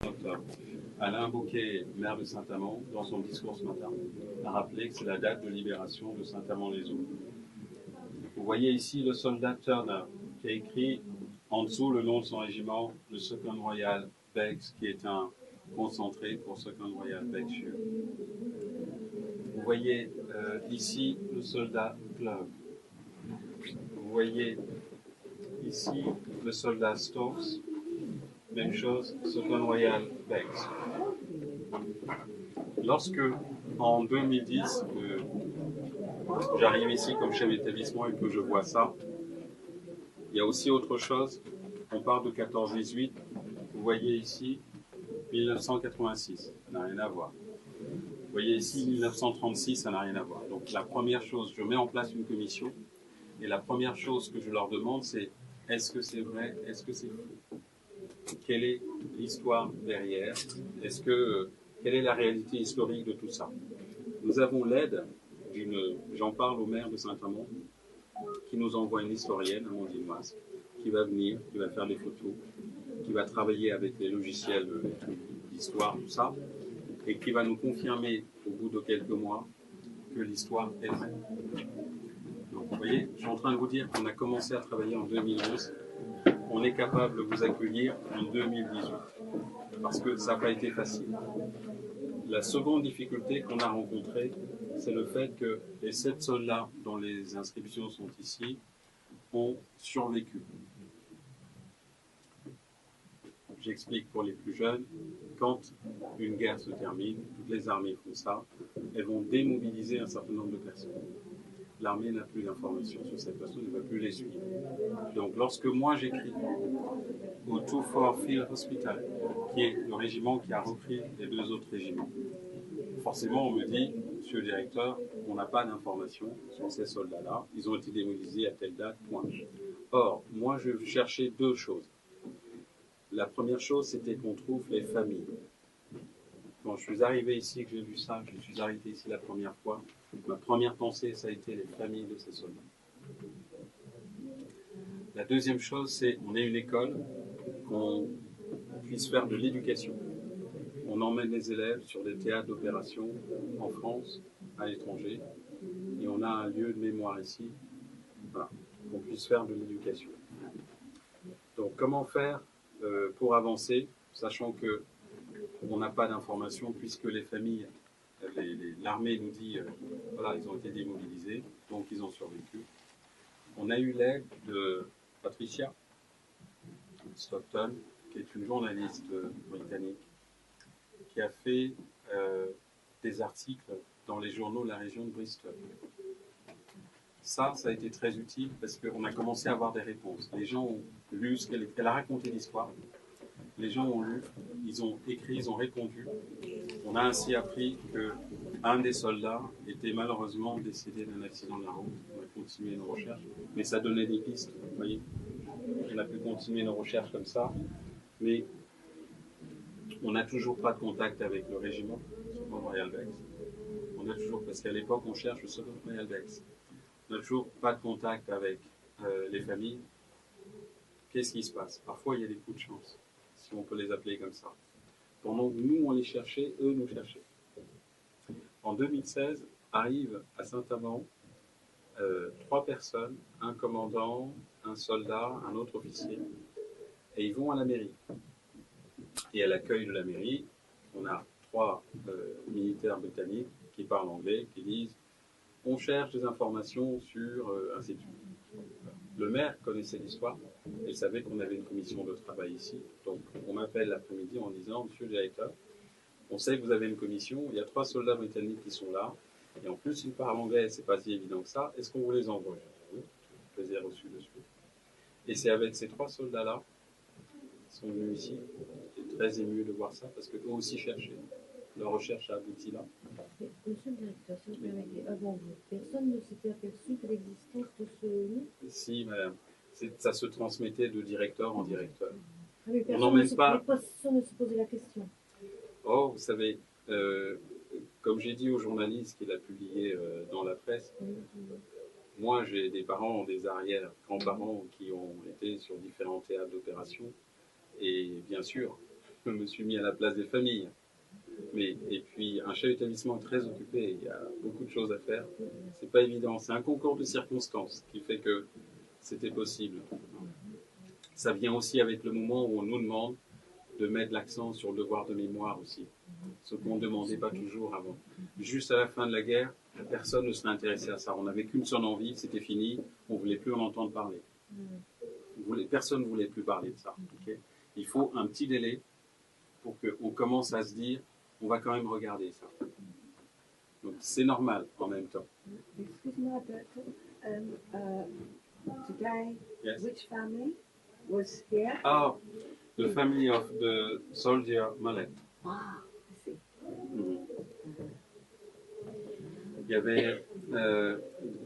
octobre. Alain Bouquet, maire de Saint-Amand, dans son discours ce matin, a rappelé que c'est la date de libération de Saint-Amand-les-Eaux. Vous voyez ici le soldat Turner qui a écrit en dessous le nom de son régiment, le 2nd Royal Berks, qui est un concentré pour 2nd Royal Berkshire. Vous voyez ici le soldat Glove. Vous voyez ici le soldat Stokes. Même chose, 2nd Royal Berks. Lorsque, en 2010, j'arrive ici comme chef d'établissement et que je vois ça, il y a aussi autre chose. On part de 14-18. Vous voyez ici 1986. Ça n'a rien à voir. Vous voyez ici 1936. Ça n'a rien à voir. Donc la première chose, je mets en place une commission. Et la première chose que je leur demande, c'est est-ce que c'est vrai, est-ce que c'est faux? Quelle est l'histoire derrière? Quelle est la réalité historique de tout ça? Nous avons l'aide j'en parle au maire de Saint-Amand, qui nous envoie une historienne, amandinoise, qui va venir, qui va faire des photos, qui va travailler avec les logiciels d'histoire, tout ça, et qui va nous confirmer au bout de quelques mois que l'histoire est vraie. Donc, vous voyez, je suis en train de vous dire qu'on a commencé à travailler en 2011. On est capable de vous accueillir en 2018, parce que ça n'a pas été facile. La seconde difficulté qu'on a rencontrée, c'est le fait que les 7 soldats dont les inscriptions sont ici ont survécu. J'explique pour les plus jeunes, quand une guerre se termine, toutes les armées font ça, elles vont démobiliser un certain nombre de personnes. L'armée n'a plus d'informations sur cette personne, ne va plus les suivre. Donc lorsque moi j'écris au 24 Field Hospital, qui est le régiment qui a repris les 2 autres régiments, forcément on me dit, monsieur le directeur, on n'a pas d'informations sur ces soldats-là, ils ont été démobilisés à telle date, point. Or, moi je cherchais 2 choses. La première chose, c'était qu'on trouve les familles. Quand je suis arrivé ici, que j'ai vu ça, je suis arrêté ici la première fois, ma première pensée, ça a été les familles de ces soldats. La deuxième chose, c'est qu'on ait une école, qu'on puisse faire de l'éducation. On emmène les élèves sur des théâtres d'opération en France, à l'étranger, et on a un lieu de mémoire ici, voilà, qu'on puisse faire de l'éducation. Donc comment faire pour avancer, sachant que on n'a pas d'informations, puisque les familles, l'armée nous dit, voilà, ils ont été démobilisés, donc ils ont survécu. On a eu l'aide de Patricia Stockton, qui est une journaliste britannique, qui a fait des articles dans les journaux de la région de Bristol. Ça a été très utile parce qu'on a commencé à avoir des réponses. Les gens ont lu ce qu'elle a raconté l'histoire. Les gens ont lu, ils ont écrit, ils ont répondu. On a ainsi appris qu'un des soldats était malheureusement décédé d'un accident de la route. On a continué nos recherches, mais ça donnait des pistes, vous voyez. On a pu continuer nos recherches comme ça, mais on n'a toujours pas de contact avec le régiment, le Royal Berks. On a toujours, parce qu'à l'époque, on cherche le 2nd Royal Berks. On n'a toujours pas de contact avec les familles. Qu'est-ce qui se passe? Parfois, il y a des coups de chance, si on peut les appeler comme ça. Pendant que nous, on les cherchait, eux nous cherchaient. En 2016, arrivent à Saint-Amand 3 personnes, un commandant, un soldat, un autre officier, et ils vont à la mairie. Et à l'accueil de la mairie, on a 3 militaires britanniques qui parlent anglais, qui disent « on cherche des informations sur ainsi de suite ». Le maire connaissait l'histoire, il savait qu'on avait une commission de travail ici, donc on m'appelle l'après-midi en disant « monsieur le directeur, on sait que vous avez une commission, il y a 3 soldats britanniques qui sont là, et en plus ils parlent anglais, c'est pas si évident que ça, est-ce qu'on vous les envoie ?» Oui, je les ai reçus de suite. Et c'est avec ces 3 soldats-là qui sont venus ici, j'étais très ému de voir ça, parce qu'eux aussi cherchaient. Leur recherche a abouti là. Mais, monsieur le directeur, si vous permettez, avant vous, personne ne s'était aperçu de l'existence de ce livre? Si, madame. Ça se transmettait de directeur en directeur. Ah, mais On n'emmène pas. Personne ne se posait la question. Oh, vous savez, comme j'ai dit au journaliste qu'il a publié dans la presse, moi j'ai des parents, des arrière-grands-parents qui ont été sur différents théâtres d'opération. Et bien sûr, je me suis mis à la place des familles. Et puis, un chef d'établissement est très occupé, il y a beaucoup de choses à faire. C'est pas évident, c'est un concours de circonstances qui fait que c'était possible. Ça vient aussi avec le moment où on nous demande de mettre l'accent sur le devoir de mémoire aussi, ce qu'on ne demandait pas toujours avant. Juste à la fin de la guerre, personne ne serait intéressé à ça. On n'avait qu'une seule envie, c'était fini, on ne voulait plus en entendre parler. Personne ne voulait plus parler de ça. Okay. Il faut un petit délai pour qu'on commence à se dire, on va quand même regarder ça. Donc c'est normal en même temps. Excuse-moi, Doctor. Today, Yes. which family was here? Ah, the family of the soldier Mallet. Ah, I see. Il y avait,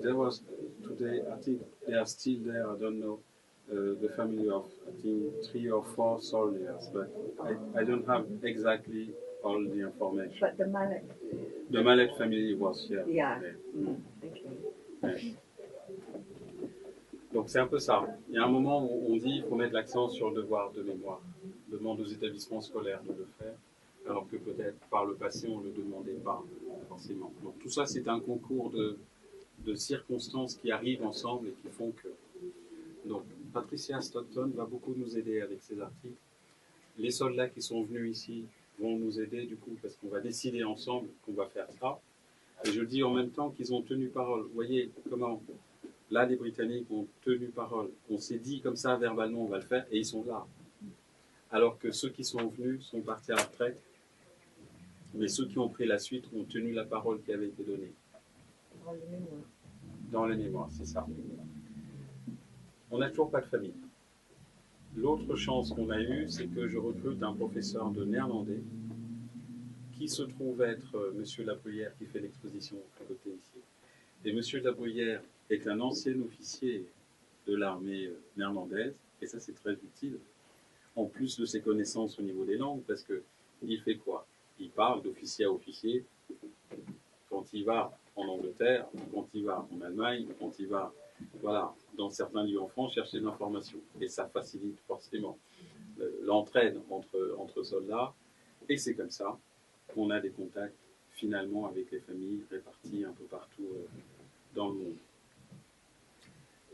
there was today, I think they are still there, I don't know, the family of, I think, 3 or 4 soldiers, but I don't have exactly all the information. But the Malek. The Mallet family was here. Yeah. There. Okay. Ouais. Donc c'est un peu ça. Il y a un moment où on dit qu'il faut mettre l'accent sur le devoir de mémoire. On demande aux établissements scolaires de le faire, alors que peut-être par le passé on ne le demandait pas forcément. Donc tout ça c'est un concours de circonstances qui arrivent ensemble et qui font que... Donc Patricia Stockton va beaucoup nous aider avec ses articles. Les soldats qui sont venus ici vont nous aider du coup parce qu'on va décider ensemble qu'on va faire ça. Et je dis en même temps qu'ils ont tenu parole. Vous voyez comment... Là, les Britanniques ont tenu parole. On s'est dit comme ça, verbalement, on va le faire, et ils sont là. Alors que ceux qui sont venus sont partis à la retraite, mais ceux qui ont pris la suite ont tenu la parole qui avait été donnée. Dans les mémoires. Dans les mémoires, c'est ça. On n'a toujours pas de famille. L'autre chance qu'on a eue, c'est que je recrute un professeur de néerlandais qui se trouve être Monsieur Labruyère qui fait l'exposition à côté ici. Et Monsieur Labruyère est un ancien officier de l'armée néerlandaise, et ça c'est très utile, en plus de ses connaissances au niveau des langues, parce qu'il fait quoi? Il parle d'officier à officier quand il va en Angleterre, quand il va en Allemagne, quand il va voilà, dans certains lieux en France chercher de l'information. Et ça facilite forcément l'entraide entre soldats, et c'est comme ça qu'on a des contacts finalement avec les familles réparties un peu partout dans le monde.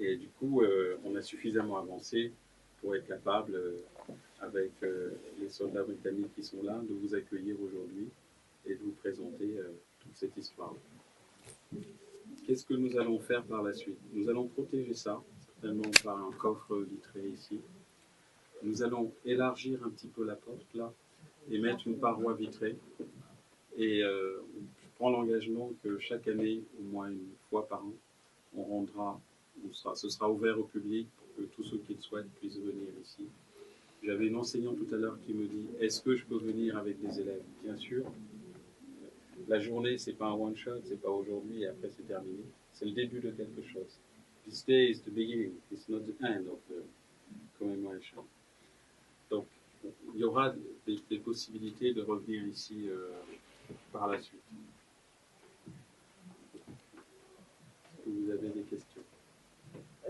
Et du coup, on a suffisamment avancé pour être capable, avec les soldats britanniques qui sont là, de vous accueillir aujourd'hui et de vous présenter toute cette histoire. Qu'est-ce que nous allons faire par la suite? Nous allons protéger ça, certainement par un coffre vitré ici. Nous allons élargir un petit peu la porte là et mettre une paroi vitrée. Et je prends l'engagement que chaque année, au moins une fois par an, ce sera ouvert au public pour que tous ceux qui le souhaitent puissent venir ici. J'avais une enseignante tout à l'heure qui me dit « Est-ce que je peux venir avec des élèves ?» Bien sûr. La journée, c'est pas un one-shot, c'est pas aujourd'hui et après c'est terminé. C'est le début de quelque chose. This day is the beginning, it's not the end of the commemoration. Donc, il y aura des possibilités de revenir ici par la suite. Est-ce que vous avez des questions?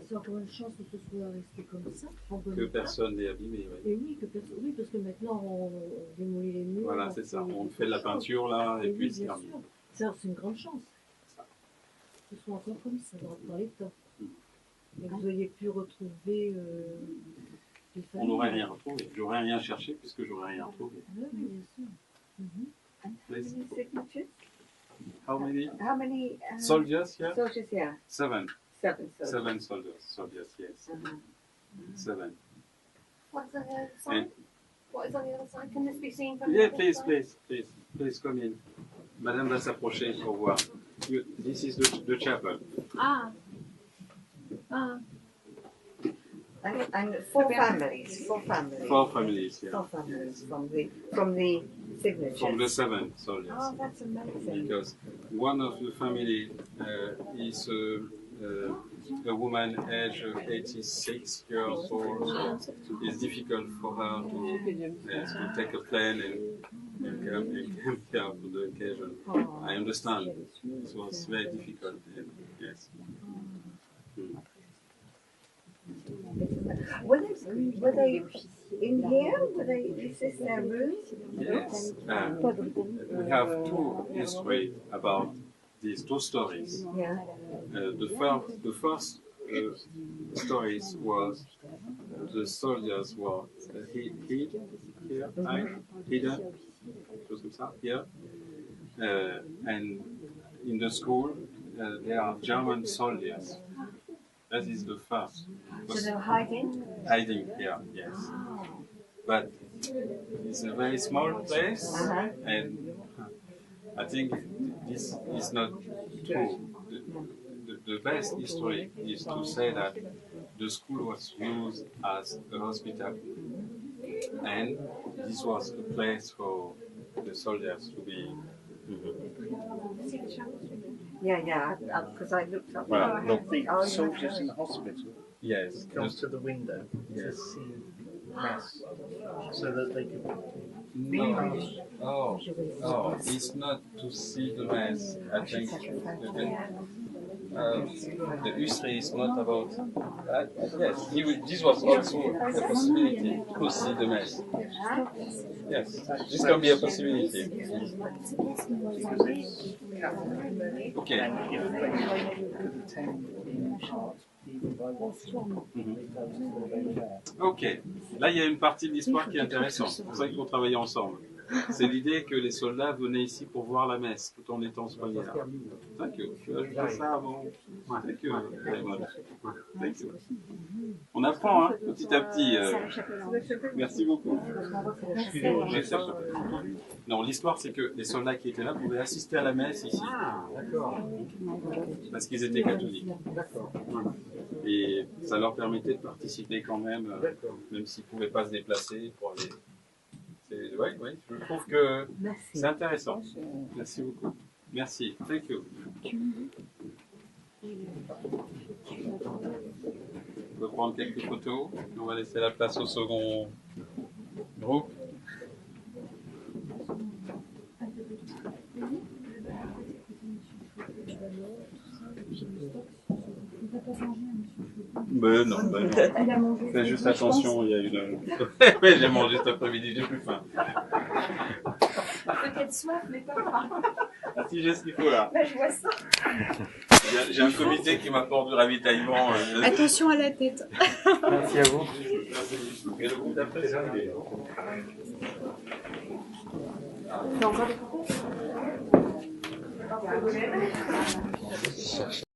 C'est encore une chance que ce soit resté comme ça. Que personne n'ait abîmé, oui. Et oui, oui, parce que maintenant on démolit les murs. Voilà, c'est ça. On fait de la peinture là et puis c'est terminé. C'est une grande chance. Que ce soit encore comme ça dans les temps. Et que vous ayez pu retrouver les familles. On n'aurait rien retrouvé. J'aurais rien cherché puisque j'aurais rien retrouvé. Oui, bien sûr. And how many signatures? How many Soldiers soldiers here? Soldiers, yeah. 7. 7 soldiers. 7 soldiers, yes. 7. What's on the other side? And, What is on the other side? Can this be seen from the yeah, other please, side? please come in. Madame va s'approcher pour voir. This is the chapel. Ah. Ah. And 4 families. 4 families. 4 families, yeah. 4 families from the signatures. From the 7 soldiers. Oh, that's amazing. Because one of the family is a woman aged 86 years old, so it's difficult for her to take a plane and come here for the occasion. Oh, I understand. It was very difficult. Yes. Were they In here, is this their room? Yes, we have two history about these two stories. Yeah. The first stories was the soldiers were hidden, chose comme ça, here, and in the school there are German soldiers. That is the first. So they're hiding? Hiding here, yes. But it's a very small place, and I think this is not true. The best history is to say that the school was used as a hospital, and this was a place for the soldiers to be. Yeah, because I looked up. Voilà. Look, the Oh, soldiers in the hospital Yes. come to the window to Yes. see mass, so that they could. No. Oh, it's not to see the mass. I think the history is not about. Yes, this was also a possibility to see the mass. Yes, this can be a possibility. Okay. And if they could attend in part, even by watching, Ok, là il y a une partie de l'histoire qui est intéressante, c'est pour ça qu'il faut travailler ensemble. C'est l'idée que les soldats venaient ici pour voir la messe tout en étant soignés là. Thank you. Tu as ajouté ça avant. Thank you, Raymond. Thank you. On apprend hein, petit à petit. Merci beaucoup. Non, l'histoire c'est que les soldats qui étaient là pouvaient assister à la messe ici. Ah, d'accord. Parce qu'ils étaient catholiques. D'accord. Et ça leur permettait de participer quand même, D'accord. même s'ils ne pouvaient pas se déplacer pour aller. Oui, je trouve que c'est intéressant. Merci beaucoup. Merci. Thank you. On peut prendre quelques photos. On va laisser la place au second groupe. Ben non. Fais juste attention, il y a une. Oui, j'ai mangé cet après-midi, j'ai plus faim. Peut-être soif, mais pas faim. Ah si, j'ai ce qu'il faut là. Là, je vois ça. J'ai un comité qui m'apporte du ravitaillement. Attention à la tête. Merci à vous. Et le groupe d'après, c'est arrivé. C'est encore des photos